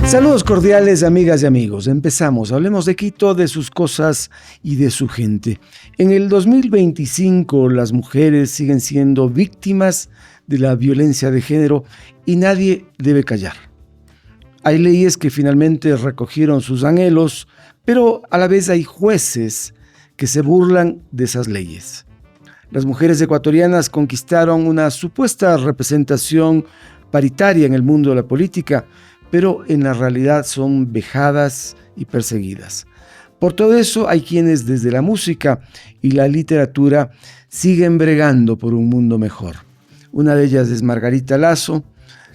Saludos cordiales, amigas y amigos. Empezamos. Hablemos de Quito, de sus cosas y de su gente. En el 2025, las mujeres siguen siendo víctimas de la violencia de género y nadie debe callar. Hay leyes que finalmente recogieron sus anhelos, pero a la vez hay jueces que se burlan de esas leyes. Las mujeres ecuatorianas conquistaron una supuesta representación paritaria en el mundo de la política, pero en la realidad son vejadas y perseguidas. Por todo eso hay quienes desde la música y la literatura siguen bregando por un mundo mejor. Una de ellas es Margarita Lazo,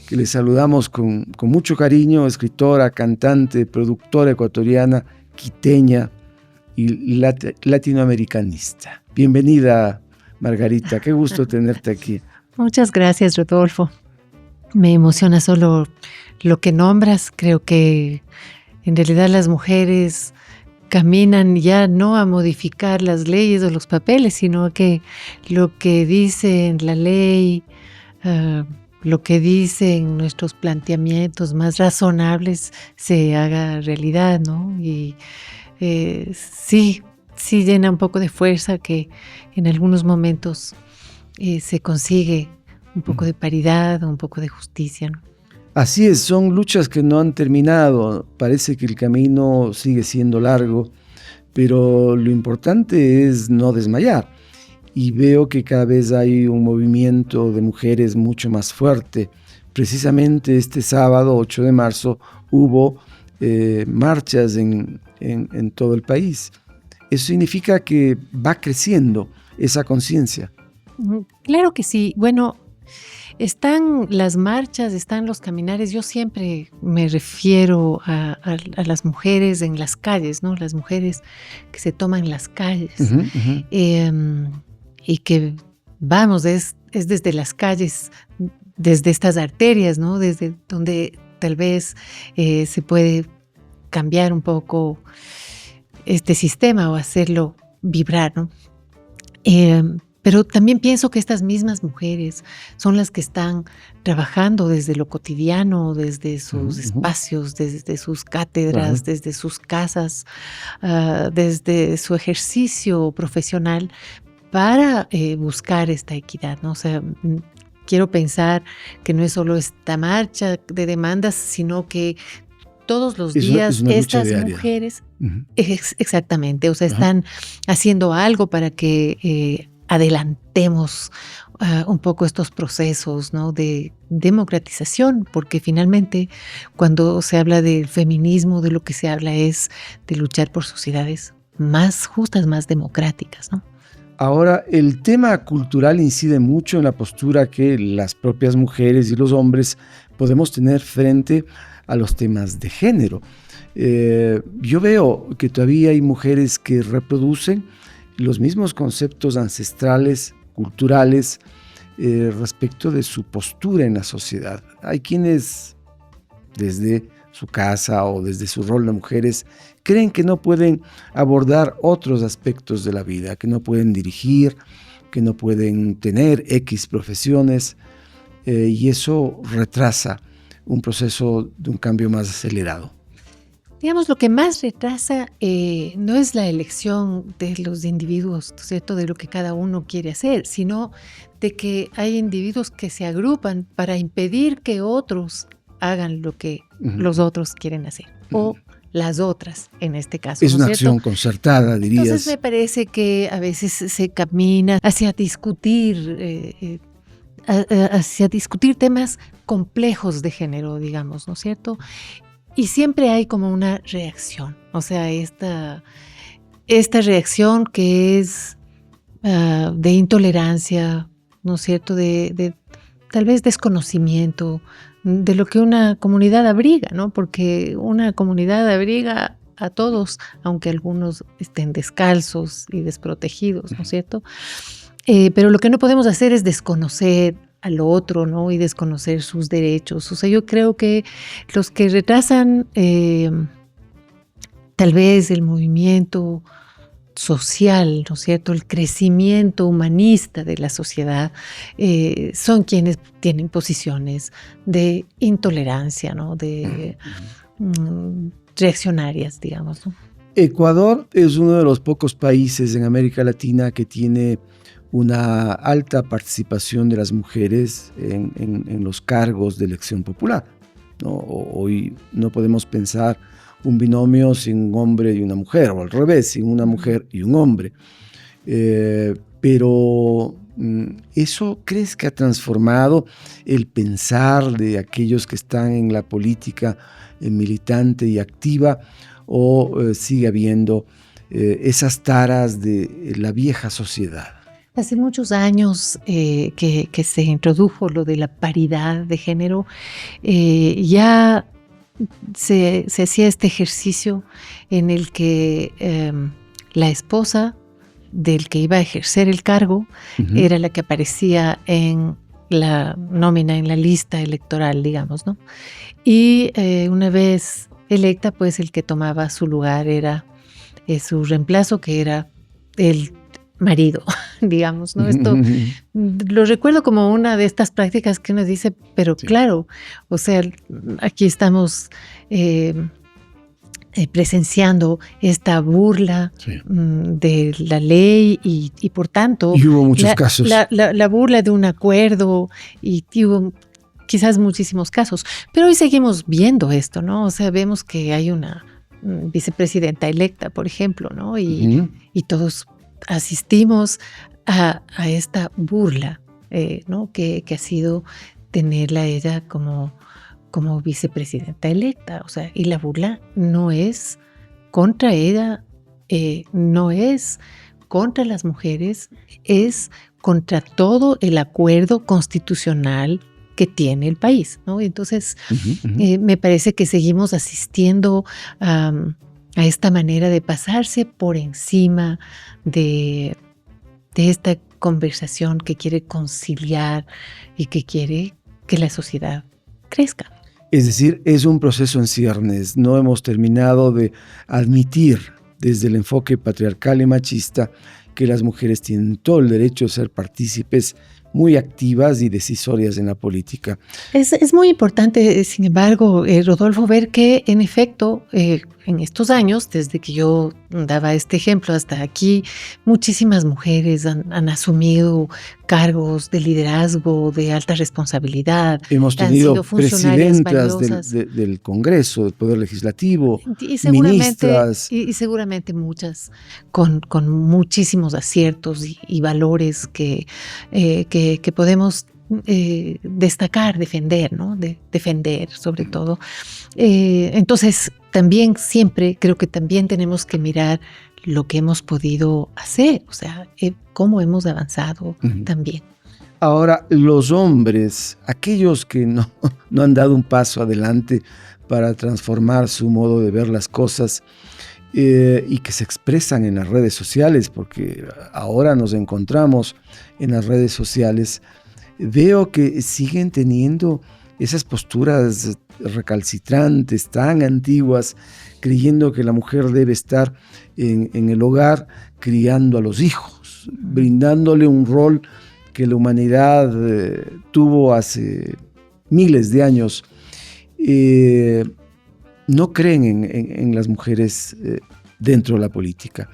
que le saludamos con mucho cariño, escritora, cantante, productora ecuatoriana, quiteña y latinoamericanista. Bienvenida, Margarita, qué gusto tenerte aquí. Muchas gracias, Rodolfo. Me emociona solo lo que nombras. Creo que en realidad las mujeres caminan ya no a modificar las leyes o los papeles, sino que lo que dice la ley, lo que dicen nuestros planteamientos más razonables se haga realidad, ¿no? Y sí llena un poco de fuerza que en algunos momentos se consigue un poco de paridad, un poco de justicia, ¿no? Así es, son luchas que no han terminado. Parece que el camino sigue siendo largo, pero lo importante es no desmayar. Y veo que cada vez hay un movimiento de mujeres mucho más fuerte. Precisamente este sábado, 8 de marzo, hubo marchas en todo el país. Eso significa que va creciendo esa conciencia. Claro que sí. Bueno, están las marchas, están los caminares. Yo siempre me refiero a las mujeres en las calles, ¿no? Las mujeres que se toman las calles. Y que vamos, es desde las calles, desde estas arterias, ¿no? Desde donde tal vez se puede cambiar un poco este sistema o hacerlo vibrar, ¿no? Pero también pienso que estas mismas mujeres son las que están trabajando desde lo cotidiano, desde sus espacios, desde sus cátedras, desde sus casas, desde su ejercicio profesional para buscar esta equidad, ¿no? O sea, quiero pensar que no es solo esta marcha de demandas, sino que todos los días estas mujeres, exactamente, o sea, están haciendo algo para que adelantemos un poco estos procesos, ¿no? De democratización, porque finalmente cuando se habla del feminismo, de lo que se habla es de luchar por sociedades más justas, más democráticas, ¿no? Ahora, el tema cultural incide mucho en la postura que las propias mujeres y los hombres podemos tener frente a los temas de género. Yo veo que todavía hay mujeres que reproducen los mismos conceptos ancestrales, culturales, respecto de su postura en la sociedad. Hay quienes desde su casa o desde su rol de mujeres creen que no pueden abordar otros aspectos de la vida, que no pueden dirigir, que no pueden tener X profesiones, y eso retrasa un proceso de un cambio más acelerado. Digamos, lo que más retrasa no es la elección de los individuos, ¿cierto?, de lo que cada uno quiere hacer, sino de que hay individuos que se agrupan para impedir que otros hagan lo que los otros quieren hacer, o las otras, en este caso. Es una acción concertada, dirías. Entonces me parece que a veces se camina hacia discutir temas complejos de género, digamos, ¿no es cierto? Y siempre hay como una reacción, o sea, esta reacción que es de intolerancia, ¿no es cierto?, de tal vez desconocimiento de lo que una comunidad abriga, ¿no? Porque una comunidad abriga a todos, aunque algunos estén descalzos y desprotegidos, ¿no es cierto? Pero lo que no podemos hacer es desconocer al otro, ¿no? Y desconocer sus derechos. O sea, yo creo que los que retrasan tal vez el movimiento social, ¿no es cierto?, el crecimiento humanista de la sociedad, son quienes tienen posiciones de intolerancia, ¿no?, de reaccionarias, digamos, ¿no? Ecuador es uno de los pocos países en América Latina que tiene una alta participación de las mujeres en los cargos de elección popular, ¿no? Hoy no podemos pensar un binomio sin un hombre y una mujer, o al revés, sin una mujer y un hombre. Pero ¿eso crees que ha transformado el pensar de aquellos que están en la política militante y activa, o sigue habiendo esas taras de la vieja sociedad? Hace muchos años que se introdujo lo de la paridad de género, ya se hacía este ejercicio en el que la esposa del que iba a ejercer el cargo era la que aparecía en la nómina, en la lista electoral, digamos, ¿no? Y una vez electa, pues el que tomaba su lugar era su reemplazo, que era el marido, digamos, ¿no? Esto lo recuerdo como una de estas prácticas que uno dice, pero sí, claro, o sea, aquí estamos presenciando esta burla de la ley y por tanto... Y hubo muchos casos. La burla de un acuerdo y hubo quizás muchísimos casos, pero hoy seguimos viendo esto, ¿no? O sea, vemos que hay una vicepresidenta electa, por ejemplo, ¿no? Y todos asistimos a esta burla, ¿no? Que ha sido tenerla a ella como vicepresidenta electa, o sea, y la burla no es contra ella, no es contra las mujeres, es contra todo el acuerdo constitucional que tiene el país, ¿no? Entonces, me parece que seguimos asistiendo a esta manera de pasarse por encima de esta conversación que quiere conciliar y que quiere que la sociedad crezca. Es decir, es un proceso en ciernes. No hemos terminado de admitir desde el enfoque patriarcal y machista que las mujeres tienen todo el derecho de ser partícipes muy activas y decisorias en la política. Es muy importante, sin embargo, Rodolfo, ver que en efecto, en estos años, desde que yo daba este ejemplo hasta aquí, muchísimas mujeres han asumido cargos de liderazgo, de alta responsabilidad. Hemos tenido presidentas del Congreso, del Poder Legislativo, ministras. Y seguramente muchas con muchísimos aciertos y valores que podemos destacar, defender, ¿no? Defender sobre todo. Entonces, también siempre creo que también tenemos que mirar lo que hemos podido hacer, o sea, cómo hemos avanzado también. Ahora, los hombres, aquellos que no han dado un paso adelante para transformar su modo de ver las cosas, y que se expresan en las redes sociales, porque ahora nos encontramos en las redes sociales, veo que siguen teniendo esas posturas recalcitrantes, tan antiguas, creyendo que la mujer debe estar en el hogar criando a los hijos, brindándole un rol que la humanidad tuvo hace miles de años. No creen en las mujeres dentro de la política.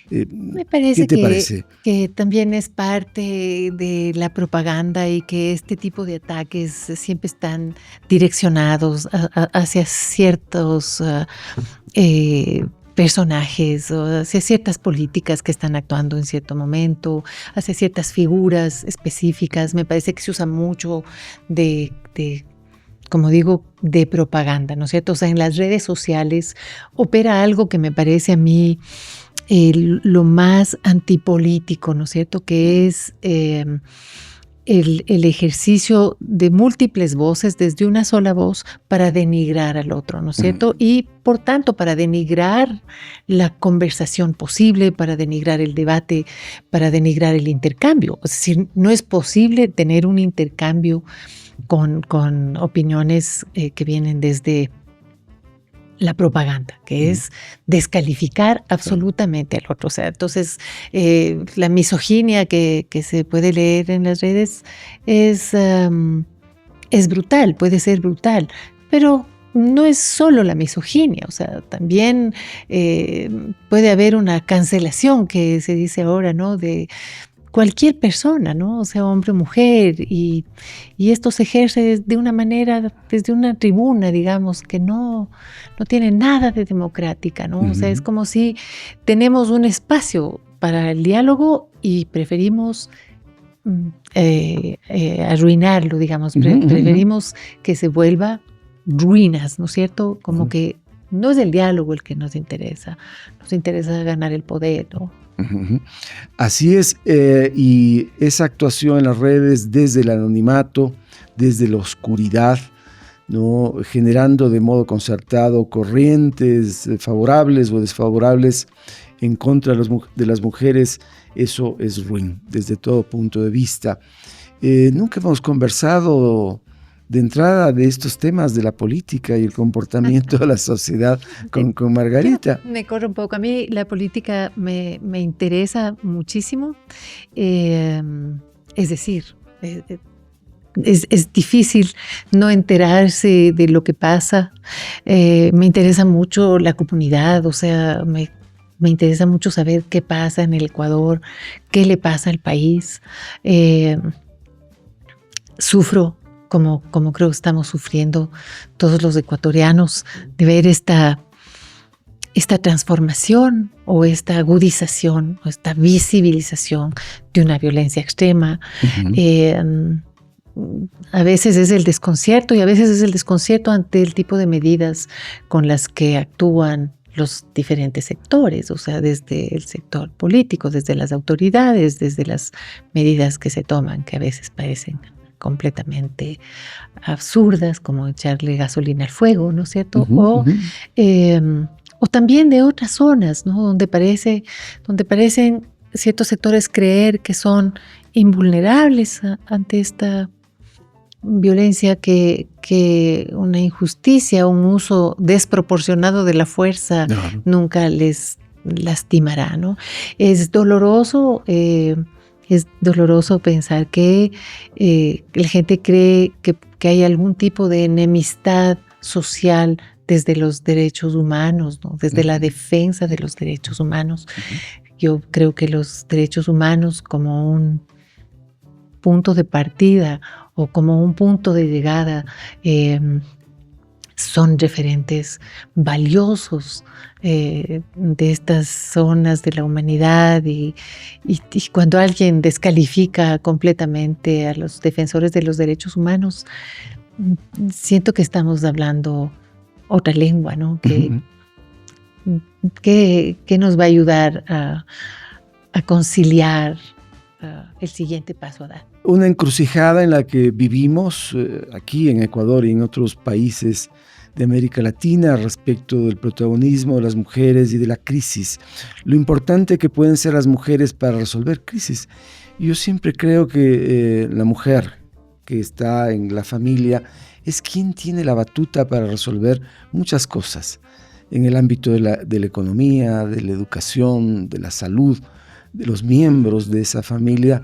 Me parece ¿Qué te parece? Que también es parte de la propaganda y que este tipo de ataques siempre están direccionados hacia ciertos personajes o hacia ciertas políticas que están actuando en cierto momento, hacia ciertas figuras específicas. Me parece que se usa mucho como digo, de propaganda, ¿no es cierto? O sea, en las redes sociales opera algo que me parece a mí lo más antipolítico, ¿no es cierto? Que es el ejercicio de múltiples voces desde una sola voz para denigrar al otro, ¿no es cierto? Y por tanto, para denigrar la conversación posible, para denigrar el debate, para denigrar el intercambio. Es decir, no es posible tener un intercambio con opiniones que vienen desde la propaganda, que es descalificar absolutamente al otro. O sea, entonces, la misoginia que se puede leer en las redes es brutal, puede ser brutal, pero no es solo la misoginia, o sea, también puede haber una cancelación que se dice ahora, ¿no? De cualquier persona, ¿no? O sea, hombre o mujer, y esto se ejerce de una manera, desde una tribuna, digamos, que no tiene nada de democrática, ¿no? O sea, es como si tenemos un espacio para el diálogo y preferimos arruinarlo, digamos, preferimos que se vuelva ruinas, ¿no es cierto? Como que no es el diálogo el que nos interesa ganar el poder, ¿no? Así es, y esa actuación en las redes desde el anonimato, desde la oscuridad, ¿no? Generando de modo concertado corrientes favorables o desfavorables en contra de las mujeres, eso es ruin desde todo punto de vista. Nunca hemos conversado de entrada de estos temas de la política y el comportamiento de la sociedad con Margarita. Me corre un poco. A mí la política me interesa muchísimo. Es decir, es difícil no enterarse de lo que pasa. Me interesa mucho la comunidad, o sea, me interesa mucho saber qué pasa en el Ecuador, qué le pasa al país. Sufro, como creo que estamos sufriendo todos los ecuatorianos, de ver esta transformación o esta agudización o esta visibilización de una violencia extrema. A veces es el desconcierto y a veces es el desconcierto ante el tipo de medidas con las que actúan los diferentes sectores, o sea, desde el sector político, desde las autoridades, desde las medidas que se toman, que a veces parecen completamente absurdas, como echarle gasolina al fuego, ¿no es cierto? O también de otras zonas, ¿no? Donde parecen ciertos sectores creer que son invulnerables ante esta violencia, que una injusticia, un uso desproporcionado de la fuerza nunca les lastimará, ¿no? Es doloroso. Es doloroso pensar que la gente cree que hay algún tipo de enemistad social desde los derechos humanos, ¿no? Desde la defensa de los derechos humanos. Yo creo que los derechos humanos, como un punto de partida o como un punto de llegada, son referentes valiosos de estas zonas de la humanidad, y cuando alguien descalifica completamente a los defensores de los derechos humanos, siento que estamos hablando otra lengua, ¿no? Que nos va a ayudar a conciliar el siguiente paso a dar. Una encrucijada en la que vivimos aquí en Ecuador y en otros países de América Latina respecto del protagonismo de las mujeres y de la crisis. Lo importante que pueden ser las mujeres para resolver crisis. Yo siempre creo que la mujer que está en la familia es quien tiene la batuta para resolver muchas cosas en el ámbito de la economía, de la educación, de la salud, de los miembros de esa familia.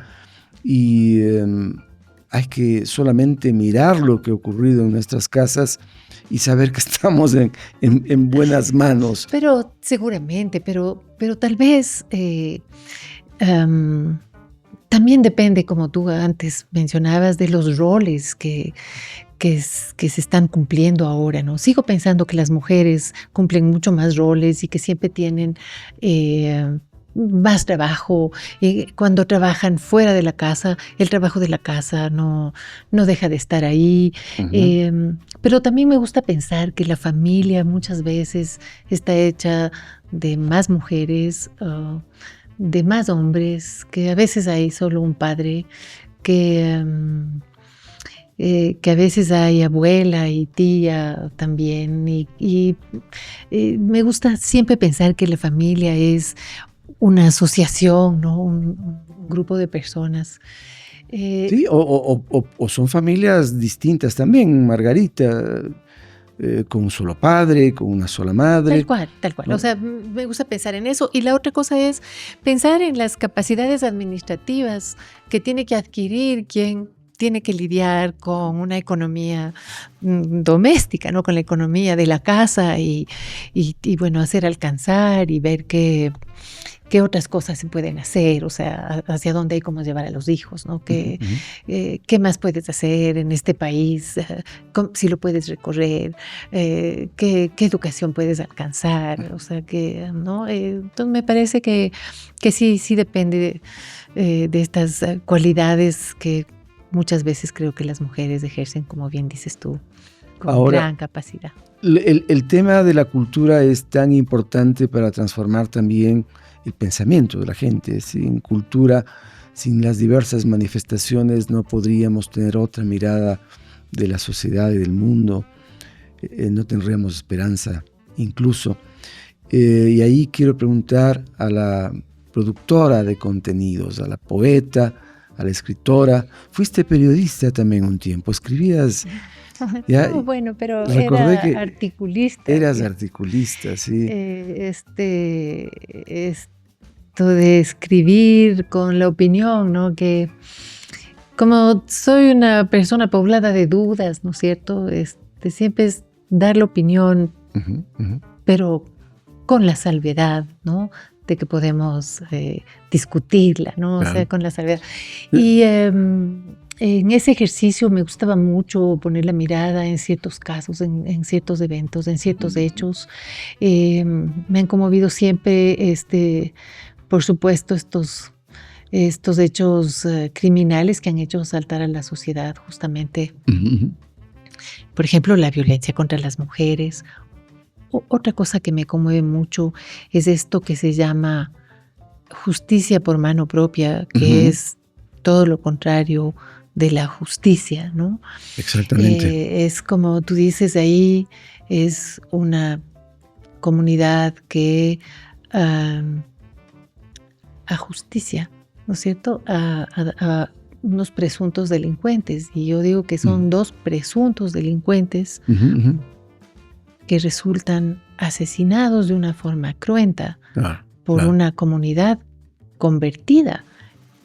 Y hay que solamente mirar lo que ha ocurrido en nuestras casas y saber que estamos en buenas manos. Pero seguramente, pero tal vez también depende, como tú antes mencionabas, de los roles que se están cumpliendo ahora, ¿no? Sigo pensando que las mujeres cumplen mucho más roles y que siempre tienen más trabajo. Cuando trabajan fuera de la casa, el trabajo de la casa no deja de estar ahí. Pero también me gusta pensar que la familia muchas veces está hecha de más mujeres, de más hombres, que a veces hay solo un padre, que a veces hay abuela y tía también. Y me gusta siempre pensar que la familia es una asociación, ¿no? Un grupo de personas. Sí, o son familias distintas también, Margarita, con un solo padre, con una sola madre. Tal cual. ¿No? O sea, me gusta pensar en eso. Y la otra cosa es pensar en las capacidades administrativas que tiene que adquirir quien tiene que lidiar con una economía doméstica, ¿no? Con la economía de la casa y bueno, hacer alcanzar y ver qué otras cosas se pueden hacer, o sea, hacia dónde hay cómo llevar a los hijos, ¿no? ¿Qué más puedes hacer en este país? Si lo puedes recorrer, qué educación puedes alcanzar, o sea, ¿no? Entonces me parece que sí depende de estas cualidades que muchas veces creo que las mujeres ejercen, como bien dices tú, con gran capacidad. El tema de la cultura es tan importante para transformar también el pensamiento de la gente. Sin cultura, sin las diversas manifestaciones, no podríamos tener otra mirada de la sociedad y del mundo. No tendríamos esperanza, incluso. Y ahí quiero preguntar a la productora de contenidos, a la poeta, a la escritora. Fuiste periodista también un tiempo, escribías... ¿Ya? No, bueno, pero era articulista. Eras articulista, sí. Esto de escribir con la opinión, ¿no? Que como soy una persona poblada de dudas, ¿no es cierto? Siempre es dar la opinión, pero con la salvedad, ¿no? De que podemos discutirla, ¿no? Claro. O sea, con la salvedad. Y en ese ejercicio me gustaba mucho poner la mirada en ciertos casos, en ciertos eventos, en ciertos hechos. Me han conmovido siempre, por supuesto, estos hechos criminales que han hecho saltar a la sociedad, justamente. Por ejemplo, la violencia contra las mujeres. Otra cosa que me conmueve mucho es esto que se llama justicia por mano propia, que es todo lo contrario de la justicia, ¿no? Exactamente. Es como tú dices, ahí es una comunidad que ajusticia, ¿no es cierto?, a unos presuntos delincuentes. Y yo digo que son dos presuntos delincuentes que resultan asesinados de una forma cruenta por una comunidad convertida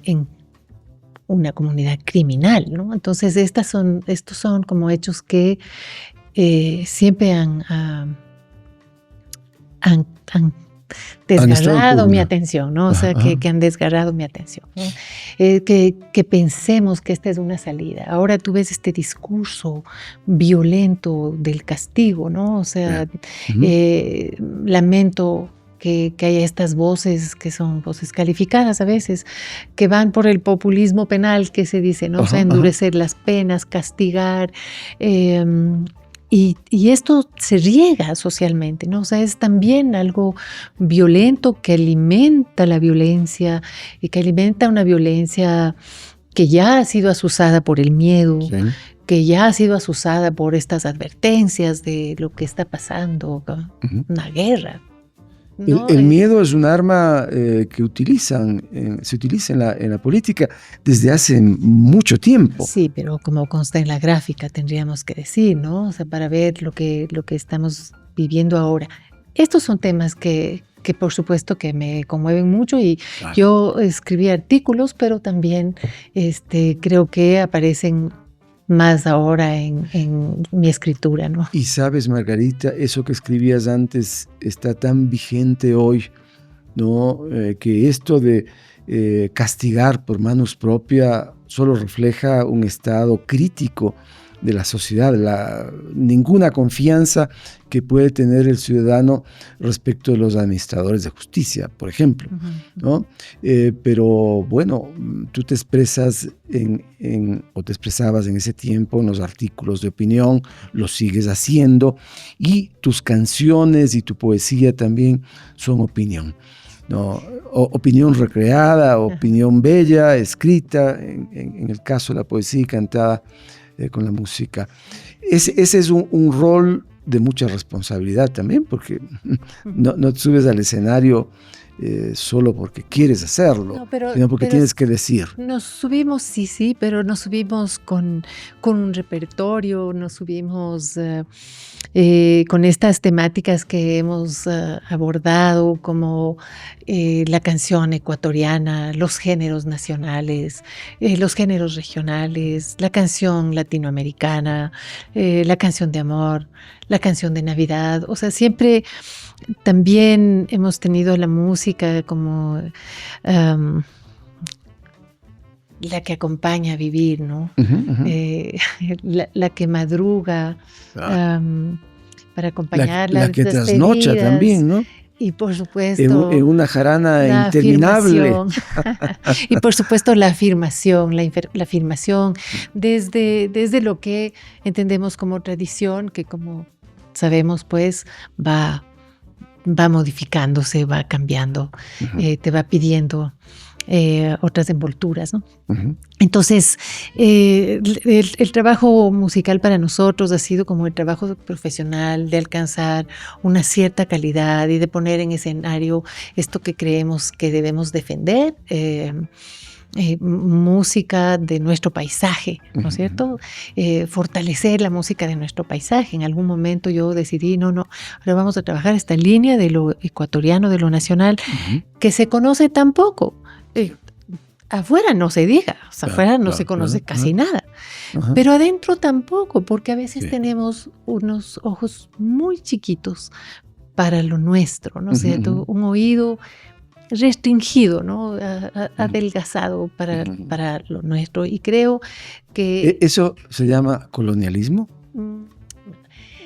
en una comunidad criminal, ¿no? Entonces estos son como hechos que siempre han desgarrado mi atención, ¿no? O sea, que han desgarrado mi atención, ¿no? Que pensemos que esta es una salida. Ahora tú ves este discurso violento del castigo, ¿no? O sea, lamento que haya estas voces que son voces calificadas a veces, que van por el populismo penal que se dice, ¿no? O sea, endurecer las penas, castigar, y esto se riega socialmente, ¿no? O sea, es también algo violento que alimenta la violencia y que alimenta una violencia que ya ha sido azuzada por el miedo, que ya ha sido azuzada por estas advertencias de lo que está pasando, una guerra. ¿No? El miedo es un arma que se utiliza en la política desde hace mucho tiempo. Sí, pero como consta en la gráfica, tendríamos que decir, ¿no? O sea, para ver lo que estamos viviendo ahora. Estos son temas que por supuesto que me conmueven mucho y yo escribí artículos, pero también creo que aparecen más ahora en mi escritura, ¿no? Y sabes, Margarita, eso que escribías antes está tan vigente hoy, ¿no? Que esto de castigar por manos propias solo refleja un estado crítico de la sociedad, ninguna confianza que puede tener el ciudadano respecto de los administradores de justicia, por ejemplo, ¿no? Pero bueno, tú te expresas o te expresabas en ese tiempo en los artículos de opinión, lo sigues haciendo, y tus canciones y tu poesía también son opinión, ¿no? Opinión recreada, opinión bella, escrita, en el caso de la poesía y cantada con la música. Ese es un rol de mucha responsabilidad también, porque no te subes al escenario solo porque quieres hacerlo, No, pero, sino porque pero tienes que decir. nos subimos, sí, pero nos subimos con un repertorio, nos subimos con estas temáticas que hemos abordado, como la canción ecuatoriana, los géneros nacionales, los géneros regionales, la canción latinoamericana, la canción de amor, la canción de Navidad. O sea, siempre también hemos tenido la música como la que acompaña a vivir, ¿no? La que madruga para acompañar La las que trasnocha despedidas. también, ¿no? Y por supuesto, En una jarana la interminable. afirmación. Y por supuesto la afirmación desde lo que entendemos como tradición, que como sabemos pues va modificándose, va cambiando, te va pidiendo otras envolturas, ¿no? Entonces, el trabajo musical para nosotros ha sido como el trabajo profesional de alcanzar una cierta calidad y de poner en escenario esto que creemos que debemos defender, música de nuestro paisaje, ¿no es cierto? Fortalecer la música de nuestro paisaje. En algún momento yo decidí, no, ahora vamos a trabajar esta línea de lo ecuatoriano, de lo nacional, que se conoce tan poco. Afuera no se diga, o sea, afuera no se conoce casi nada, pero adentro tampoco, porque a veces tenemos unos ojos muy chiquitos para lo nuestro, ¿no es cierto? Un oído restringido, ¿no? Adelgazado para lo nuestro, y creo que... ¿Eso se llama colonialismo?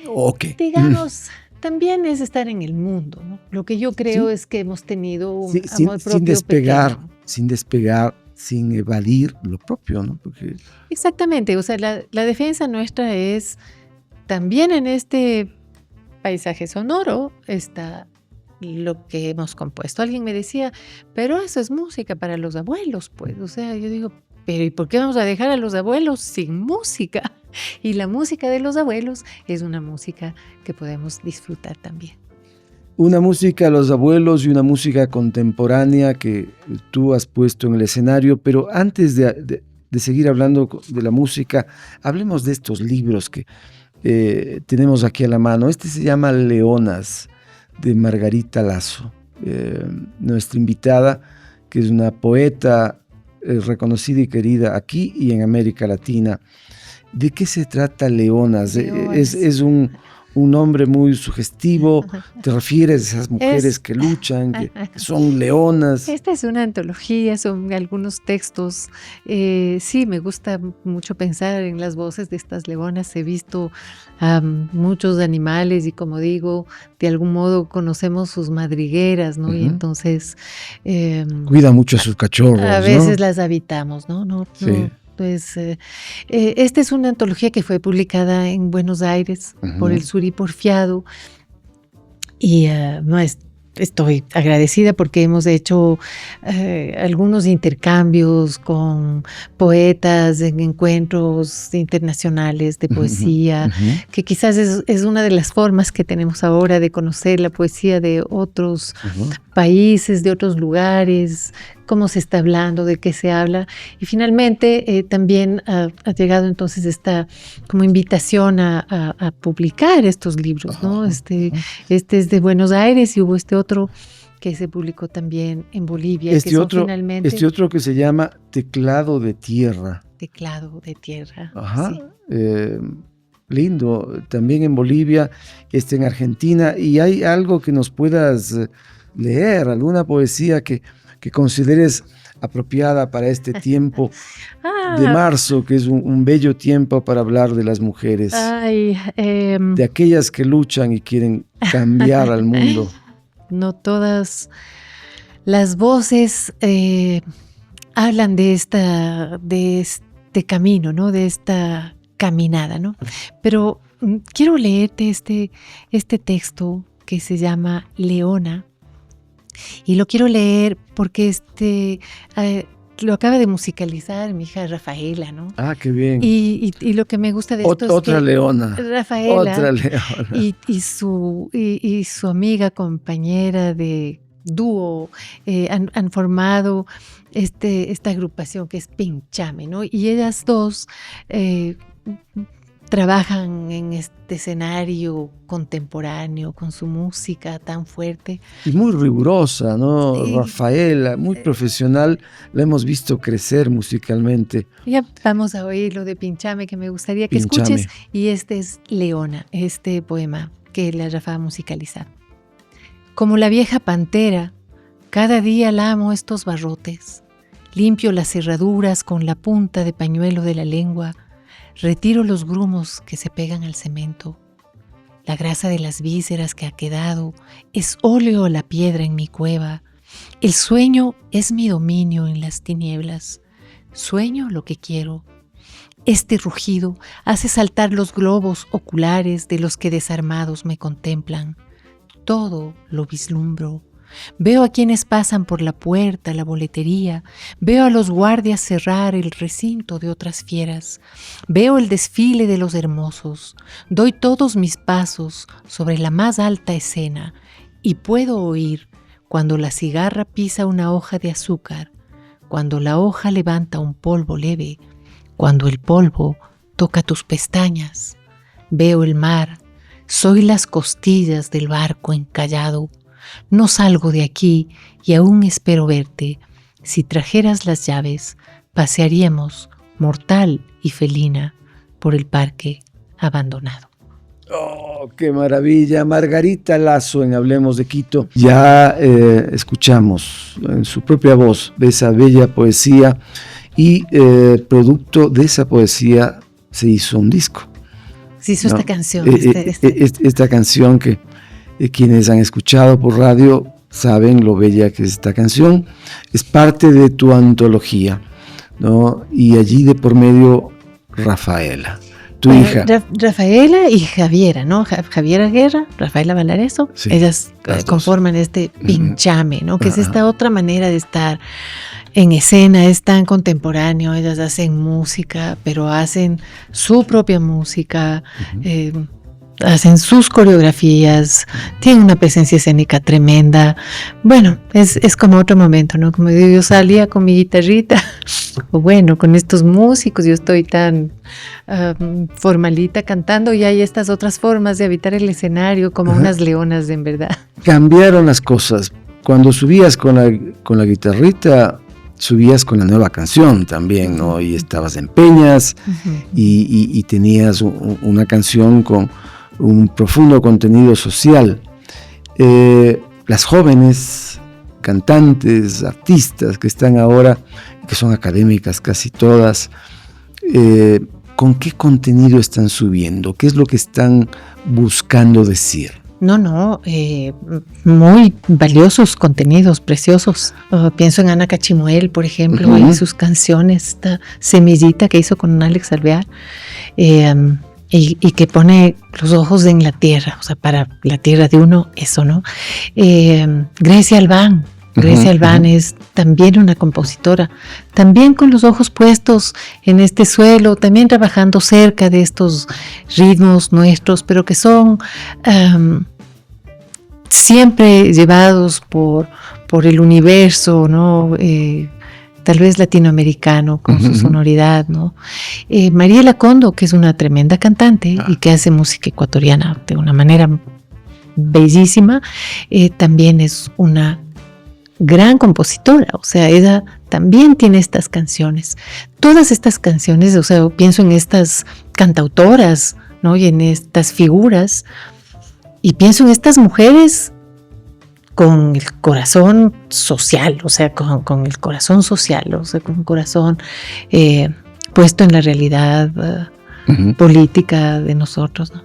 ¿O qué? Digamos... También es estar en el mundo, ¿no? Lo que yo creo es que hemos tenido un amor propio sin despegar, sin evadir lo propio, ¿no? Porque... Exactamente, o sea, la defensa nuestra es también en este paisaje sonoro está lo que hemos compuesto. Alguien me decía, pero eso es música para los abuelos, pues. O sea, yo digo, pero ¿y por qué vamos a dejar a los abuelos sin música? Y la música de los abuelos es una música que podemos disfrutar también. Una música a los abuelos y una música contemporánea que tú has puesto en el escenario, pero antes de seguir hablando de la música, hablemos de estos libros que tenemos aquí a la mano. Este se llama Leonas, de Margarita Lazo, nuestra invitada, que es una poeta reconocida y querida aquí y en América Latina. ¿De qué se trata Leonas? Es un nombre muy sugestivo. ¿Te refieres a esas mujeres que luchan, que son leonas? Esta es una antología, son algunos textos. Sí, me gusta mucho pensar en las voces de estas leonas. He visto muchos animales y, como digo, de algún modo conocemos sus madrigueras, ¿no? Y entonces... cuida mucho a sus cachorros, a veces las habitamos, ¿no? Sí. Pues esta es una antología que fue publicada en Buenos Aires por el Suri Porfiado, y estoy agradecida porque hemos hecho algunos intercambios con poetas en encuentros internacionales de poesía, que quizás es una de las formas que tenemos ahora de conocer la poesía de otros países, de otros lugares, cómo se está hablando, de qué se habla. Y finalmente también ha llegado entonces esta como invitación a publicar estos libros, ¿no? Este es de Buenos Aires, y hubo este otro que se publicó también en Bolivia. Este otro que se llama Teclado de Tierra. Teclado de Tierra. Ajá. Sí. Lindo. También en Bolivia, en Argentina. ¿Y hay algo que nos puedas leer? ¿Alguna poesía que consideres apropiada para este tiempo de marzo, que es un bello tiempo para hablar de las mujeres? De aquellas que luchan y quieren cambiar al mundo. No todas las voces hablan de este camino, ¿no? De esta caminada, ¿no? Pero quiero leerte este texto que se llama Leona, y lo quiero leer porque lo acaba de musicalizar mi hija Rafaela, ¿no? Ah, qué bien. Y lo que me gusta de esto es otra que leona. Rafaela Otra leona. y su amiga, compañera de dúo, han formado esta agrupación que es Pinchame, ¿no? Y ellas dos trabajan en este escenario contemporáneo con su música tan fuerte. Y muy rigurosa, ¿no? Rafaela, muy profesional, la hemos visto crecer musicalmente. Ya vamos a oír lo de Pinchame, que me gustaría que escuches. Y este es Leona, este poema que la Rafa ha musicalizado. Como la vieja pantera, cada día lamo estos barrotes, limpio las cerraduras con la punta de pañuelo de la lengua, retiro los grumos que se pegan al cemento. La grasa de las vísceras que ha quedado es óleo a la piedra en mi cueva. El sueño es mi dominio en las tinieblas. Sueño lo que quiero. Este rugido hace saltar los globos oculares de los que desarmados me contemplan. Todo lo vislumbro. Veo a quienes pasan por la puerta, la boletería. Veo a los guardias cerrar el recinto de otras fieras. Veo el desfile de los hermosos. Doy todos mis pasos sobre la más alta escena y puedo oír cuando la cigarra pisa una hoja de azúcar, cuando la hoja levanta un polvo leve, cuando el polvo toca tus pestañas. Veo el mar. Soy las costillas del barco encallado. No salgo de aquí y aún espero verte. Si trajeras las llaves, pasearíamos, mortal y felina, por el parque abandonado. ¡Oh, qué maravilla! Margarita Lazo en Hablemos de Quito. Ya escuchamos en su propia voz de esa bella poesía y producto de esa poesía se hizo un disco. Se hizo esta canción. Esta canción que quienes han escuchado por radio saben lo bella que es esta canción. Es parte de tu antología, ¿no? Y allí de por medio Rafaela, tu hija. Rafaela y Javiera, ¿no? Javiera Guerra, Rafaela Valareso, sí, ellas conforman este Pinchame, ¿no? Que es esta otra manera de estar en escena, es tan contemporáneo. Ellas hacen música, pero hacen su propia música, hacen sus coreografías, tienen una presencia escénica tremenda. Bueno, es como otro momento, ¿no? Como digo, yo salía con mi guitarrita, o bueno, con estos músicos, yo estoy tan formalita cantando, y hay estas otras formas de habitar el escenario como unas leonas, en verdad. Cambiaron las cosas. Cuando subías con la guitarrita, subías con la nueva canción también, ¿no? Y estabas en peñas, y tenías una canción con un profundo contenido social. Las jóvenes cantantes, artistas que están ahora, que son académicas casi todas, ¿con qué contenido están subiendo? ¿Qué es lo que están buscando decir? Muy valiosos contenidos, preciosos. Pienso en Ana Cachimuel, por ejemplo, y sus canciones, esta Semillita que hizo con Alex Alvear, y que pone los ojos en la tierra, o sea, para la tierra de uno, eso, ¿no? Grecia Albán. Grecia Albán es también una compositora, también con los ojos puestos en este suelo, también trabajando cerca de estos ritmos nuestros, pero que son siempre llevados por el universo, ¿no? Tal vez latinoamericano, con su sonoridad, ¿no? Mariela Condo, que es una tremenda cantante y que hace música ecuatoriana de una manera bellísima, también es una gran compositora, o sea, ella también tiene estas canciones. Todas estas canciones, o sea, pienso en estas cantautoras, ¿no? Y en estas figuras, y pienso en estas mujeres con el corazón social, o sea, con el corazón social, o sea, con un corazón puesto en la realidad política de nosotros, ¿no?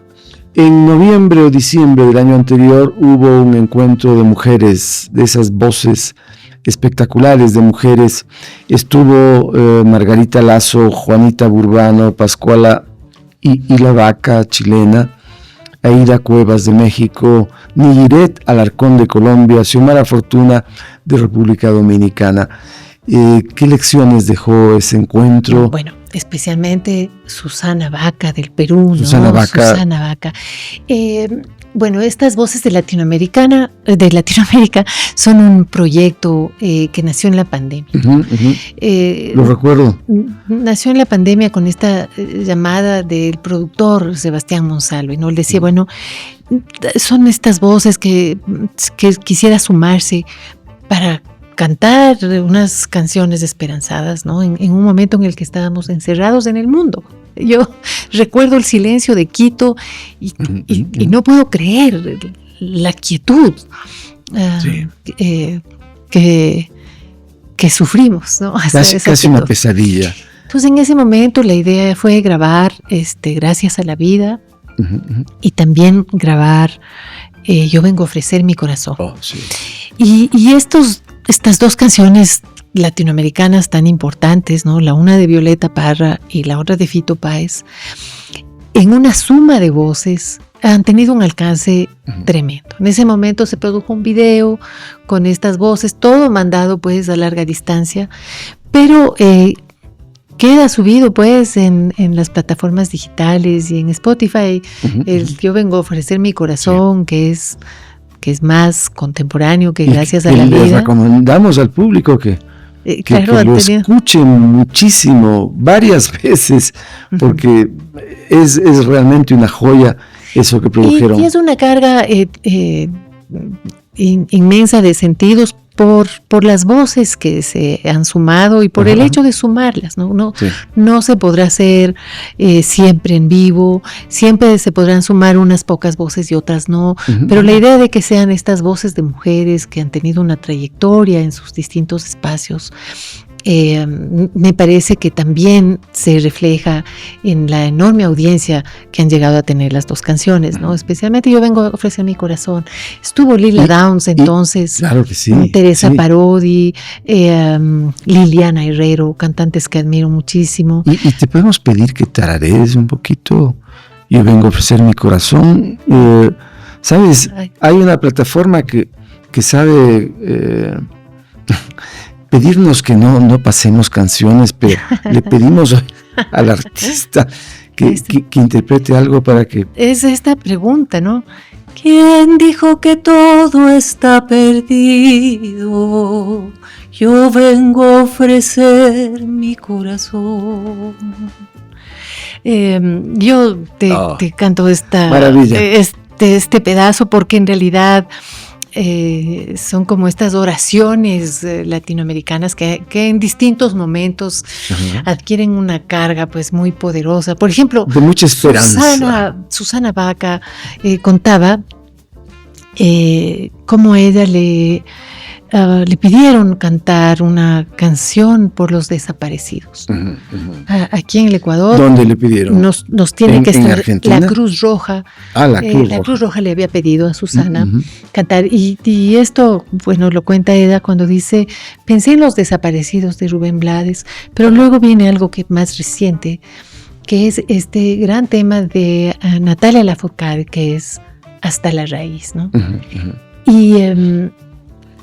En noviembre o diciembre del año anterior hubo un encuentro de mujeres, de esas voces espectaculares de mujeres. Estuvo Margarita Lazo, Juanita Burbano, Pascuala y la Vaca chilena, Aida Cuevas de México, Nigiret Alarcón de Colombia, Xiomara Fortuna de República Dominicana. ¿Qué lecciones dejó ese encuentro? Bueno, especialmente Susana Vaca del Perú, ¿no? Susana Vaca. Bueno, estas voces de Latinoamérica son un proyecto que nació en la pandemia. Lo recuerdo. Nació en la pandemia con esta llamada del productor Sebastián Monsalve, ¿no? Él decía, bueno, son estas voces que quisiera sumarse para cantar unas canciones esperanzadas, ¿no? En un momento en el que estábamos encerrados en el mundo. Yo recuerdo el silencio de Quito y no puedo creer la quietud que sufrimos, ¿no? Casi una pesadilla. Entonces, en ese momento la idea fue grabar Gracias a la Vida y también grabar Yo vengo a ofrecer mi corazón. Oh, sí. Y estas dos canciones latinoamericanas tan importantes, ¿no? La una de Violeta Parra y la otra de Fito Páez, en una suma de voces han tenido un alcance tremendo. En ese momento se produjo un video con estas voces, todo mandado pues a larga distancia, pero queda subido pues en las plataformas digitales y en Spotify. Yo vengo a ofrecer mi corazón, que es más contemporáneo que Gracias a la Vida. Le recomendamos al público que lo escuchen muchísimo, varias veces, porque es realmente una joya eso que produjeron. Y es una carga inmensa de sentidos por las voces que se han sumado y por el hecho de sumarlas, ¿no? No se podrá hacer siempre en vivo, siempre se podrán sumar unas pocas voces y otras no, pero la idea de que sean estas voces de mujeres que han tenido una trayectoria en sus distintos espacios, me parece que también se refleja en la enorme audiencia que han llegado a tener las dos canciones, ¿no? Especialmente Yo vengo a ofrecer mi corazón. Estuvo Lila Downs entonces, claro que sí, Teresa Parodi, Liliana Herrero, cantantes que admiro muchísimo. Y te podemos pedir que tararees un poquito Yo vengo a ofrecer mi corazón. ¿Sabes? Hay una plataforma que sabe pedirnos que no pasemos canciones, pero le pedimos al artista que interprete algo para que... Es esta pregunta, ¿no? ¿Quién dijo que todo está perdido? Yo vengo a ofrecer mi corazón. Yo te canto esta maravilla. Este pedazo porque en realidad... son como estas oraciones latinoamericanas que en distintos momentos adquieren una carga pues muy poderosa. Por ejemplo, de mucha esperanza. Susana Baca contaba cómo ella le pidieron cantar una canción por los desaparecidos. Aquí en el Ecuador. ¿Dónde le pidieron? Nos tiene que estar Argentina? La Cruz Roja. La Cruz Roja le había pedido a Susana cantar. Y esto, bueno, lo cuenta ella cuando dice: pensé en los desaparecidos de Rubén Blades, pero luego viene algo que más reciente, que es este gran tema de Natalia Lafourcade, que es Hasta la Raíz, ¿no?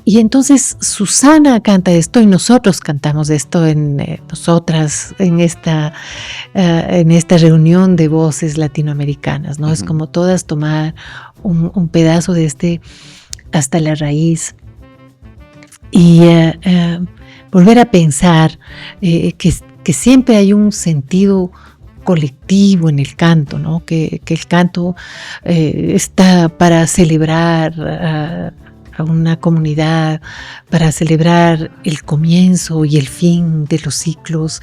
Y entonces Susana canta esto y nosotros cantamos esto nosotras en esta reunión de voces latinoamericanas, ¿no? Es como todas tomar un pedazo de Hasta la Raíz y volver a pensar que siempre hay un sentido colectivo en el canto, ¿no? Que el canto está para celebrar a una comunidad, para celebrar el comienzo y el fin de los ciclos,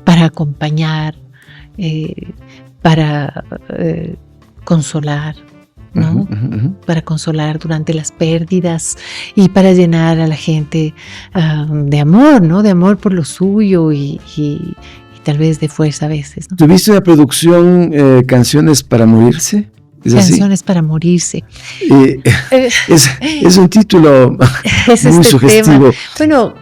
para acompañar, para consolar, ¿no? Para consolar durante las pérdidas y para llenar a la gente de amor, ¿no? De amor por lo suyo y tal vez de fuerza a veces, ¿no? ¿Tuviste una producción Canciones para Morirse? Canciones para morirse. Es un título muy sugestivo. Tema. Bueno,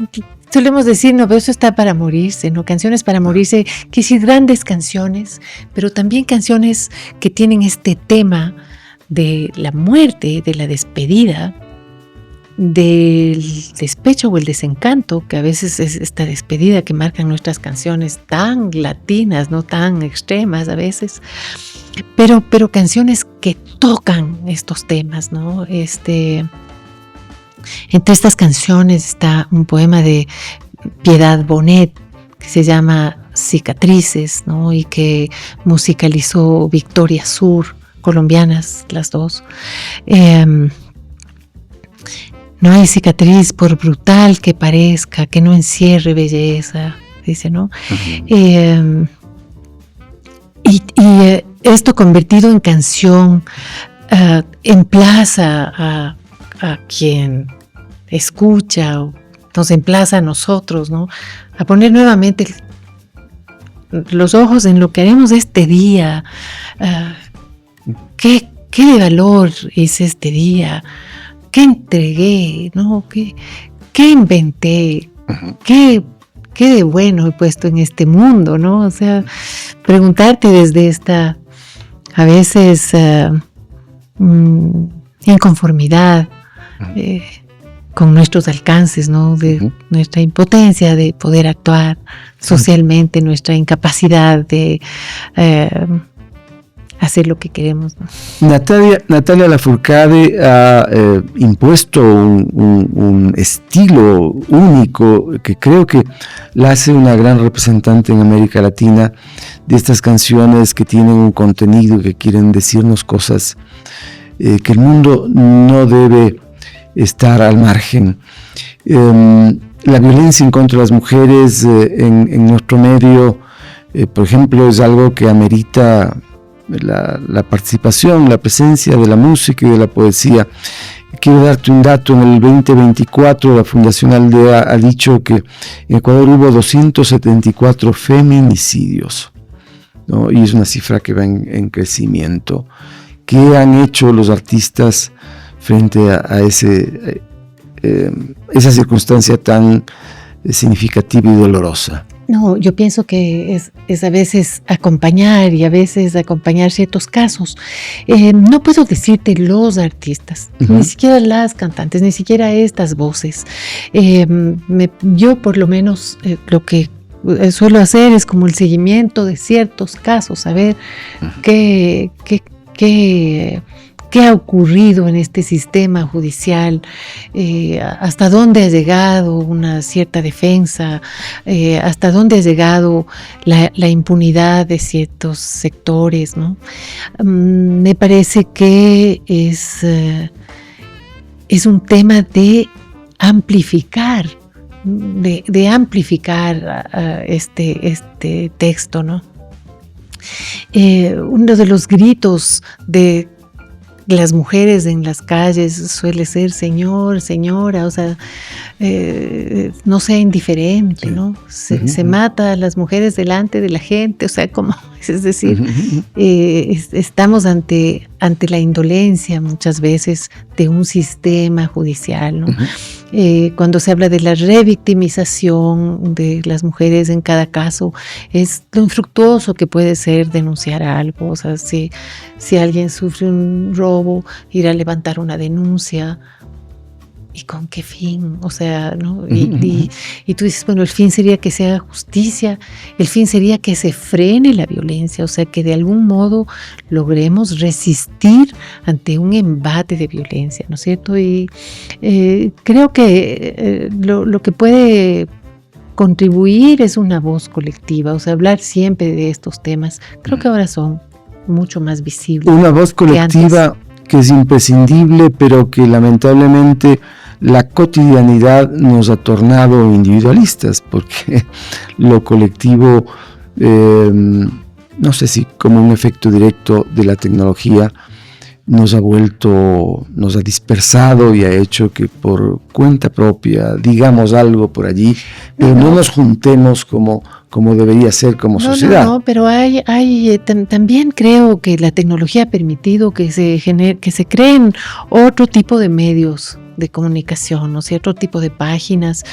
solemos decir, no, pero eso está para morirse, ¿no? Canciones para morirse, que sí, grandes canciones, pero también canciones que tienen este tema de la muerte, de la despedida, del despecho o el desencanto, que a veces es esta despedida que marcan nuestras canciones tan latinas, no tan extremas a veces, pero canciones que tocan estos temas, ¿no? Entre estas canciones está un poema de Piedad Bonet que se llama Cicatrices, ¿no? Y que musicalizó Victoria Sur, colombianas las dos. No hay cicatriz por brutal que parezca, que no encierre belleza, dice, ¿no? Uh-huh. Esto convertido en canción emplaza a quien escucha o nos emplaza a nosotros, ¿no? A poner nuevamente los ojos en lo que haremos este día. ¿Qué de valor es este día? ¿Qué entregué? ¿No? ¿Qué inventé? Uh-huh. ¿Qué de bueno he puesto en este mundo? ¿No? O sea, preguntarte desde esta, a veces, inconformidad con nuestros alcances, ¿no? De uh-huh. nuestra impotencia de poder actuar socialmente, nuestra incapacidad de hacer lo que queremos, ¿no? Natalia Lafourcade ha impuesto un estilo único que creo que la hace una gran representante en América Latina de estas canciones que tienen un contenido, que quieren decirnos cosas que el mundo no debe estar al margen. La violencia en contra de las mujeres en nuestro medio, por ejemplo, es algo que amerita la participación, la presencia de la música y de la poesía. Quiero darte un dato: en el 2024 la Fundación Aldea ha dicho que en Ecuador hubo 274 feminicidios, ¿no? Y es una cifra que va en crecimiento. ¿Qué han hecho los artistas frente a esa circunstancia tan significativa y dolorosa? No, yo pienso que es a veces acompañar y a veces acompañar ciertos casos. No puedo decirte los artistas, uh-huh. ni siquiera las cantantes, ni siquiera estas voces. Yo por lo menos lo que suelo hacer es como el seguimiento de ciertos casos, saber uh-huh. qué ha ocurrido en este sistema judicial, hasta dónde ha llegado una cierta defensa, hasta dónde ha llegado la impunidad de ciertos sectores, ¿no? Me parece que es un tema de amplificar, de amplificar este texto, ¿no? Uno de los gritos de las mujeres en las calles suele ser señor, señora, o sea, no sea indiferente, sí. ¿no? Se mata a las mujeres delante de la gente, o sea, como, es decir, estamos ante la indolencia muchas veces de un sistema judicial, ¿no? Cuando se habla de la revictimización de las mujeres en cada caso, es lo infructuoso que puede ser denunciar algo. O sea, si alguien sufre un robo, ir a levantar una denuncia. ¿Y con qué fin? O sea, ¿no? Y tú dices, bueno, el fin sería que se haga justicia, el fin sería que se frene la violencia, o sea, que de algún modo logremos resistir ante un embate de violencia, ¿no es cierto? Y creo que lo que puede contribuir es una voz colectiva, o sea, hablar siempre de estos temas. Creo que ahora son mucho más visibles. Una voz colectiva que es imprescindible, pero que lamentablemente la cotidianidad nos ha tornado individualistas, porque lo colectivo, no sé si como un efecto directo de la tecnología, nos ha dispersado y ha hecho que por cuenta propia digamos algo por allí, pero no nos juntemos como debería ser como sociedad. No, pero también creo que la tecnología ha permitido que se creen otro tipo de medios de comunicación, ¿no es cierto? Otro tipo de páginas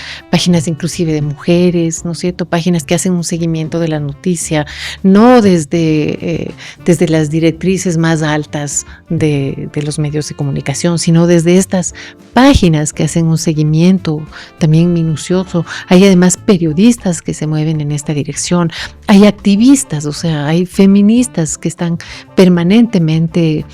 inclusive de mujeres, ¿no es cierto? Páginas que hacen un seguimiento de la noticia, no desde las directrices más altas de los medios de comunicación, sino desde estas páginas que hacen un seguimiento también minucioso. Hay además periodistas que se mueven en esta dirección, hay activistas, o sea, hay feministas que están permanentemente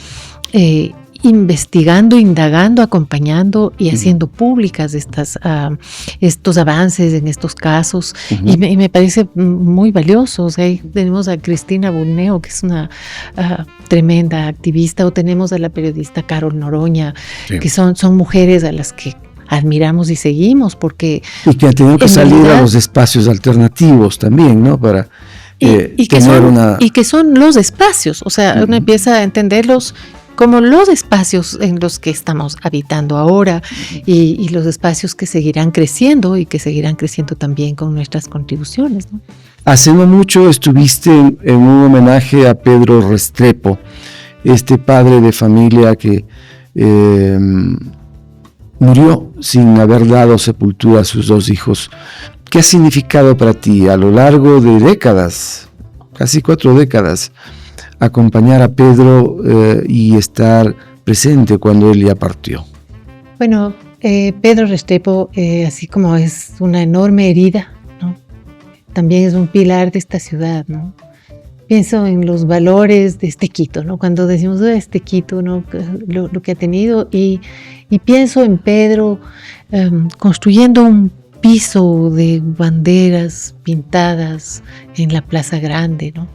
investigando, indagando, acompañando y haciendo públicas estos avances en estos casos. Y me parece muy valioso. O sea, ahí tenemos a Cristina Bulneo, que es una tremenda activista, o tenemos a la periodista Carol Noroña, que son mujeres a las que admiramos y seguimos, porque... Y que han tenido que salir a los espacios alternativos también, ¿no? Para y que son los espacios, o sea, uno empieza a entenderlos como los espacios en los que estamos habitando ahora y los espacios que seguirán creciendo y que seguirán creciendo también con nuestras contribuciones, ¿no? Hace no mucho estuviste en un homenaje a Pedro Restrepo, este padre de familia que murió sin haber dado sepultura a sus 2 hijos. ¿Qué ha significado para ti a lo largo de décadas, casi 4 décadas, acompañar a Pedro y estar presente cuando él ya partió? Bueno, Pedro Restrepo, así como es una enorme herida, ¿no? También es un pilar de esta ciudad, ¿no? Pienso en los valores de este Quito, ¿no? Cuando decimos este Quito, ¿no? Lo que ha tenido, y pienso en Pedro construyendo un piso de banderas pintadas en la Plaza Grande, ¿no?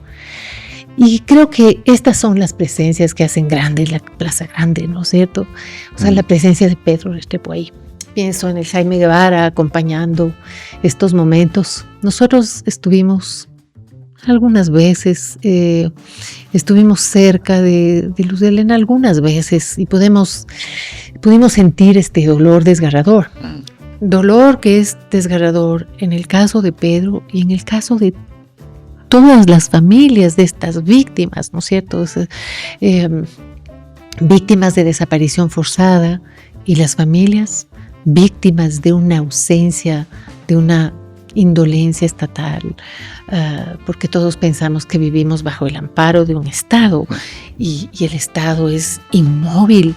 Y creo que estas son las presencias que hacen grande la Plaza Grande, ¿no es cierto? O sea, la presencia de Pedro Restrepo ahí. Pienso en el Jaime Guevara acompañando estos momentos. Nosotros estuvimos algunas veces, estuvimos cerca de Luz de Helena algunas veces y pudimos sentir este dolor desgarrador. Dolor que es desgarrador en el caso de Pedro y en el caso de todas las familias de estas víctimas, ¿no es cierto? Víctimas de desaparición forzada y las familias víctimas de una ausencia, de una indolencia estatal, porque todos pensamos que vivimos bajo el amparo de un Estado y el Estado es inmóvil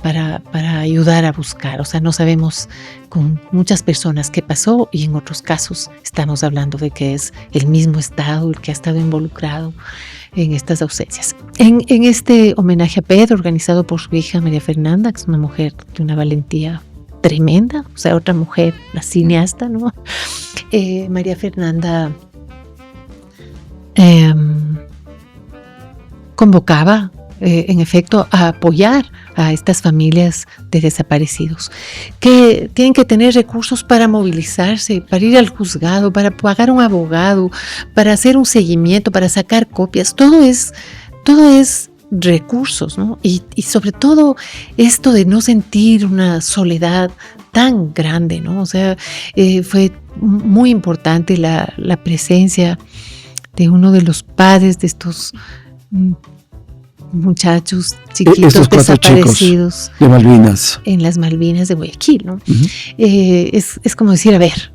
para ayudar a buscar. O sea, no sabemos con muchas personas qué pasó y en otros casos estamos hablando de que es el mismo Estado el que ha estado involucrado en estas ausencias. En este homenaje a Pedro, organizado por su hija María Fernanda, que es una mujer de una valentía tremenda, o sea, otra mujer, la cineasta, ¿no? María Fernanda convocaba, en efecto, a apoyar a estas familias de desaparecidos, que tienen que tener recursos para movilizarse, para ir al juzgado, para pagar un abogado, para hacer un seguimiento, para sacar copias. Todo es recursos, ¿no? Y sobre todo esto de no sentir una soledad tan grande, ¿no? O sea, fue muy importante la presencia de uno de los padres de estos muchachos chiquitos desaparecidos de Malvinas, en las Malvinas de Guayaquil, ¿no? Es como decir, a ver,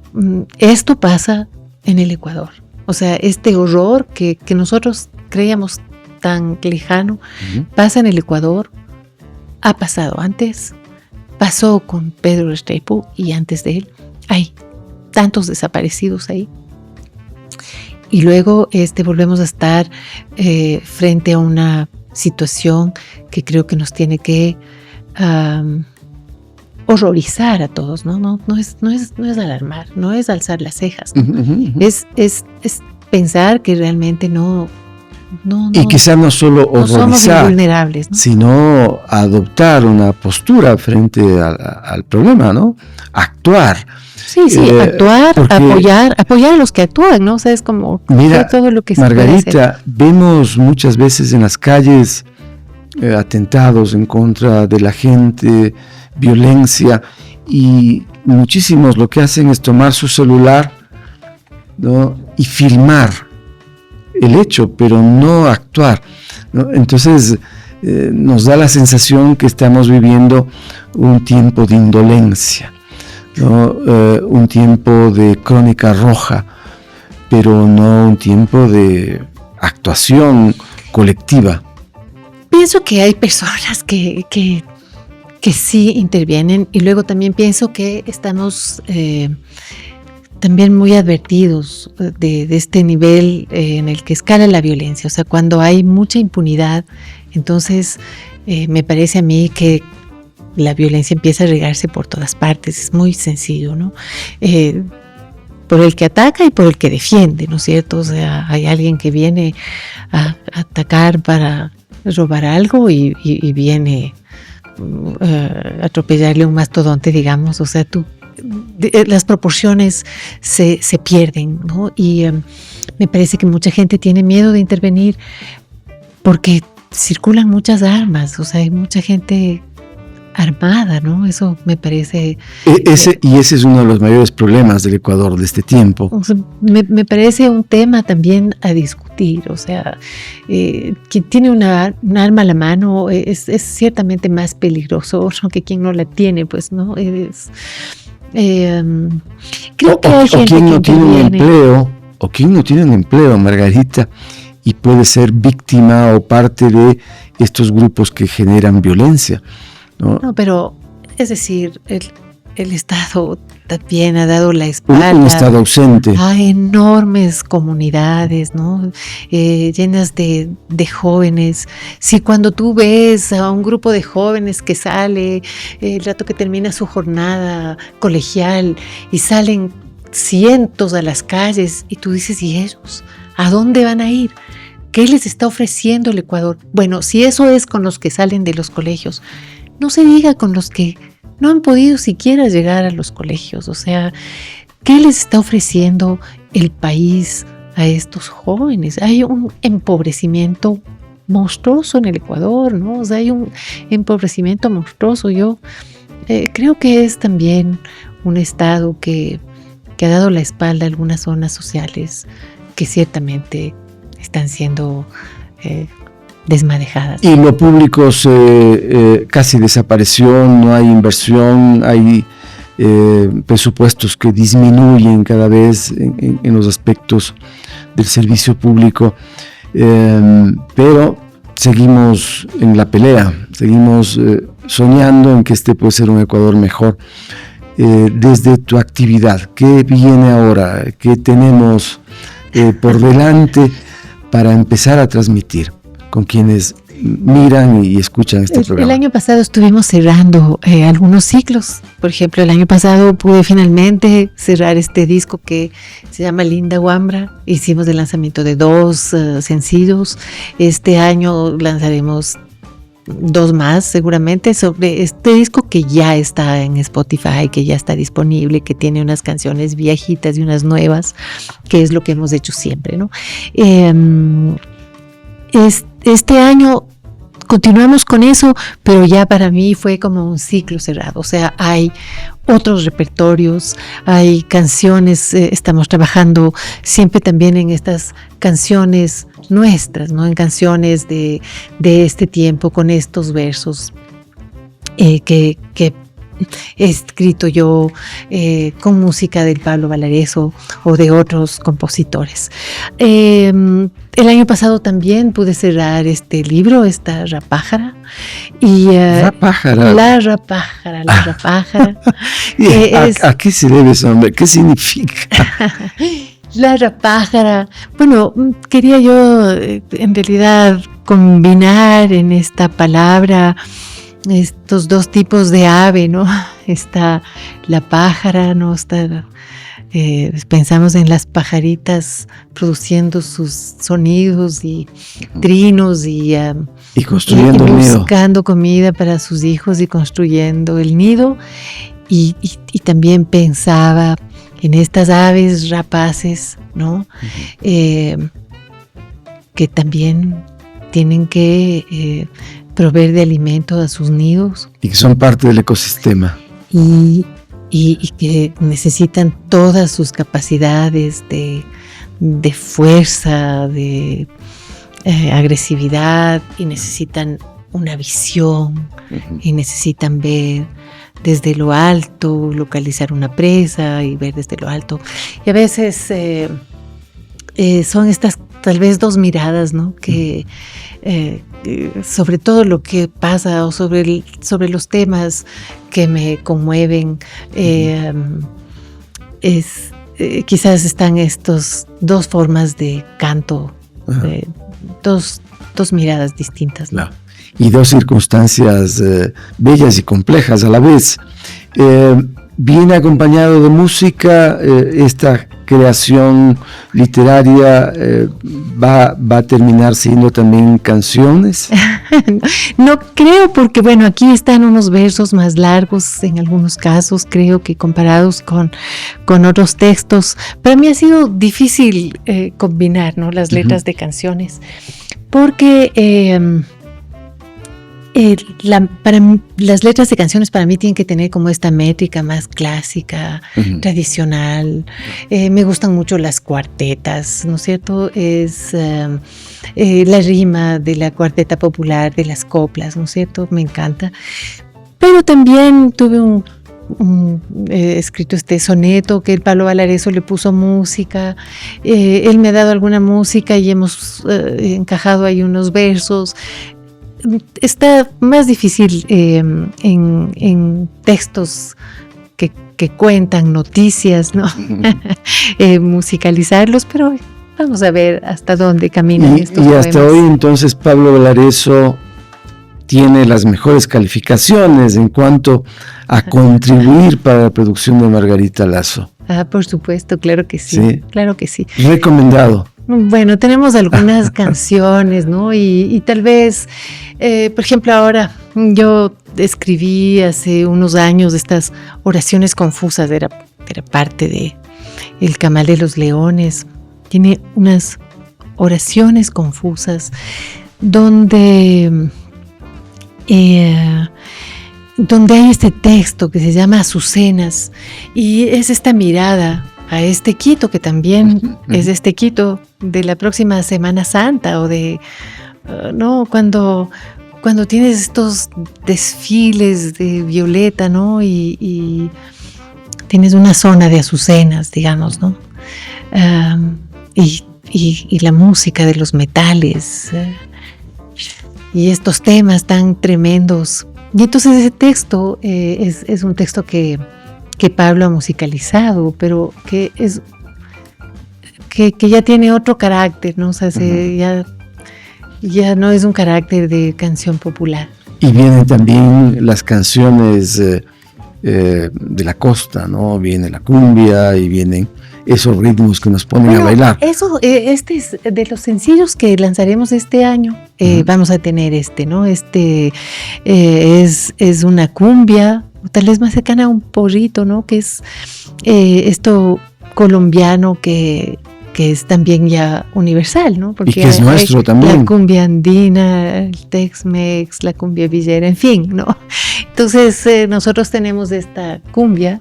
esto pasa en el Ecuador. O sea, este horror que nosotros creíamos tan lejano, pasa en el Ecuador, ha pasado antes, pasó con Pedro Restrepo y antes de él hay tantos desaparecidos ahí. Y luego volvemos a estar frente a una situación que creo que nos tiene que horrorizar a todos, ¿no? No es alarmar, no es alzar las cejas, ¿no? Es pensar que realmente no, y quizás no solo horrorizar, no somos invulnerables, ¿no? Sino adoptar una postura frente al problema, ¿no? Actuar. Sí, actuar, apoyar a los que actúan, ¿no? O sea, es como todo lo que se Margarita, puede hacer. Vemos muchas veces en las calles atentados en contra de la gente, violencia, y muchísimos lo que hacen es tomar su celular, ¿no? Y filmar el hecho, pero no actuar, ¿no? Entonces, nos da la sensación que estamos viviendo un tiempo de indolencia, ¿no? Un tiempo de crónica roja, pero no un tiempo de actuación colectiva. Pienso que hay personas que sí intervienen, y luego también pienso que estamos también muy advertidos de este nivel en el que escala la violencia. O sea, cuando hay mucha impunidad, entonces me parece a mí que la violencia empieza a regarse por todas partes. Es muy sencillo, ¿no? Por el que ataca y por el que defiende, ¿no es cierto? O sea, hay alguien que viene a atacar para robar algo y viene a atropellarle un mastodonte, digamos. O sea, las proporciones se pierden, ¿no? Y me parece que mucha gente tiene miedo de intervenir porque circulan muchas armas. O sea, hay mucha gente armada, ¿no? Eso me parece... Ese es uno de los mayores problemas del Ecuador de este tiempo. O sea, me parece un tema también a discutir. O sea, quien tiene un arma a la mano es ciertamente más peligroso que quien no la tiene, pues, ¿no? Creo que hay gente quien no que tiene un interviene. empleo, o quien no tiene un empleo, Margarita, y puede ser víctima o parte de estos grupos que generan violencia, ¿no? No, pero es decir, el Estado también ha dado la espalda. Un Estado ausente. A enormes comunidades, ¿no? Llenas de jóvenes. Si cuando tú ves a un grupo de jóvenes que sale el rato que termina su jornada colegial y salen cientos a las calles y tú dices, ¿y ellos? ¿A dónde van a ir? ¿Qué les está ofreciendo el Ecuador? Bueno, si eso es con los que salen de los colegios, no se diga con los que no han podido siquiera llegar a los colegios. O sea, ¿qué les está ofreciendo el país a estos jóvenes? Hay un empobrecimiento monstruoso en el Ecuador, ¿no? O sea, hay un empobrecimiento monstruoso. Yo creo que es también un Estado que ha dado la espalda a algunas zonas sociales que ciertamente están siendo desmadejadas. Y lo público casi desapareció, no hay inversión, hay presupuestos que disminuyen cada vez en los aspectos del servicio público, pero seguimos en la pelea, seguimos soñando en que este puede ser un Ecuador mejor. Desde tu actividad, ¿qué viene ahora? ¿Qué tenemos por delante para empezar a transmitir con quienes miran y escuchan este programa? El año pasado estuvimos cerrando algunos ciclos. Por ejemplo, el año pasado pude finalmente cerrar este disco que se llama Linda Wambra. Hicimos el lanzamiento de 2 sencillos. Este año lanzaremos 2 más seguramente sobre este disco que ya está en Spotify, que ya está disponible, que tiene unas canciones viejitas y unas nuevas, que es lo que hemos hecho siempre, ¿no? Este año continuamos con eso, pero ya para mí fue como un ciclo cerrado. O sea, hay otros repertorios, hay canciones, estamos trabajando siempre también en estas canciones nuestras, ¿no? En canciones de este tiempo, con estos versos que he escrito yo con música del Pablo Valareso o de otros compositores. El año pasado también pude cerrar este libro, esta Rapájara. Y, Rapájara. La Rapájara. ¿A qué se debe eso, hombre? ¿Qué significa? La Rapájara. Bueno, quería yo en realidad combinar en esta palabra estos 2 tipos de ave, ¿no? Está la pájara, ¿no? Pensamos en las pajaritas produciendo sus sonidos y trinos y construyendo el nido, buscando comida para sus hijos y construyendo el nido. Y también pensaba en estas aves rapaces, ¿no? Que también tienen que proveer de alimento a sus nidos. Y que son parte del ecosistema. Y que necesitan todas sus capacidades de fuerza, de agresividad, y necesitan una visión y necesitan ver desde lo alto, localizar una presa y ver desde lo alto. Y a veces son estas tal vez dos miradas, ¿no? Que sobre todo lo que pasa o sobre los temas que me conmueven, quizás están estos dos formas de canto, dos miradas distintas, ¿no? Claro. Y dos circunstancias bellas y complejas a la vez. Viene acompañado de música, esta creación literaria va a terminar siendo también canciones. No creo, porque bueno, aquí están unos versos más largos en algunos casos, creo que comparados con otros textos. Para mí ha sido difícil combinar, ¿no?, las letras de canciones, porque las letras de canciones para mí tienen que tener como esta métrica más clásica, tradicional. Me gustan mucho las cuartetas, ¿no es cierto? Es la rima de la cuarteta popular, de las coplas, ¿no es cierto? Me encanta. Pero también tuve escrito este soneto que el Pablo Valareso le puso música. Él me ha dado alguna música y hemos encajado ahí unos versos. Está más difícil en textos que cuentan noticias, ¿no? Musicalizarlos, pero vamos a ver hasta dónde caminan estos poemas. Y hasta hoy entonces Pablo Valareso tiene las mejores calificaciones en cuanto a contribuir para la producción de Margarita Lazo. Por supuesto, claro que sí, claro que sí. Recomendado. Bueno, tenemos algunas canciones, ¿no? Y tal vez, por ejemplo, ahora yo escribí hace unos años estas oraciones confusas, era parte de El Camal de los Leones. Tiene unas oraciones confusas donde hay este texto que se llama Azucenas, y es esta mirada a este Quito, que también es este Quito de la próxima Semana Santa, o de, ¿no? Cuando tienes estos desfiles de violeta, ¿no? Y tienes una zona de azucenas, digamos, ¿no? Y la música de los metales, y estos temas tan tremendos. Y entonces ese texto es un texto que Pablo ha musicalizado, pero que ya tiene otro carácter, ¿no? O sea, ya no es un carácter de canción popular. Y vienen también las canciones de la costa, ¿no? Viene la cumbia y vienen esos ritmos que nos ponen a bailar. Eso, este es de los sencillos que lanzaremos este año. Vamos a tener ¿no? Es una cumbia, tal vez más cercana a un porrito, ¿no? Que es esto colombiano que es también ya universal, ¿no? Porque y que es nuestro también. La cumbia andina, el Tex-Mex, la cumbia villera, en fin, ¿no? Entonces nosotros tenemos esta cumbia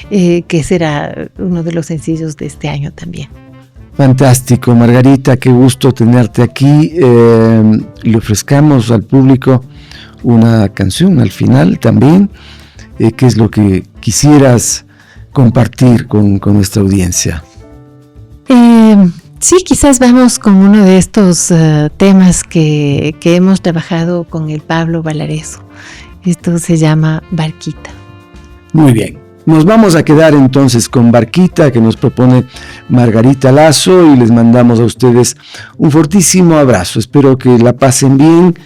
que será uno de los sencillos de este año también. Fantástico, Margarita, qué gusto tenerte aquí. Le ofrezcamos al público una canción al final también. ¿Qué es lo que quisieras compartir con nuestra audiencia? Sí, quizás vamos con uno de estos temas que hemos trabajado con el Pablo Valareso. Esto se llama Barquita. Muy bien, nos vamos a quedar entonces con Barquita, que nos propone Margarita Lazo, y les mandamos a ustedes un fortísimo abrazo. Espero que la pasen bien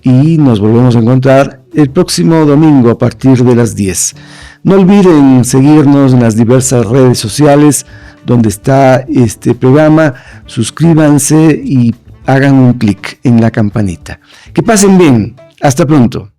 y nos volvemos a encontrar el próximo domingo a partir de las 10. No olviden seguirnos en las diversas redes sociales donde está este programa. Suscríbanse y hagan un clic en la campanita. Que pasen bien. Hasta pronto.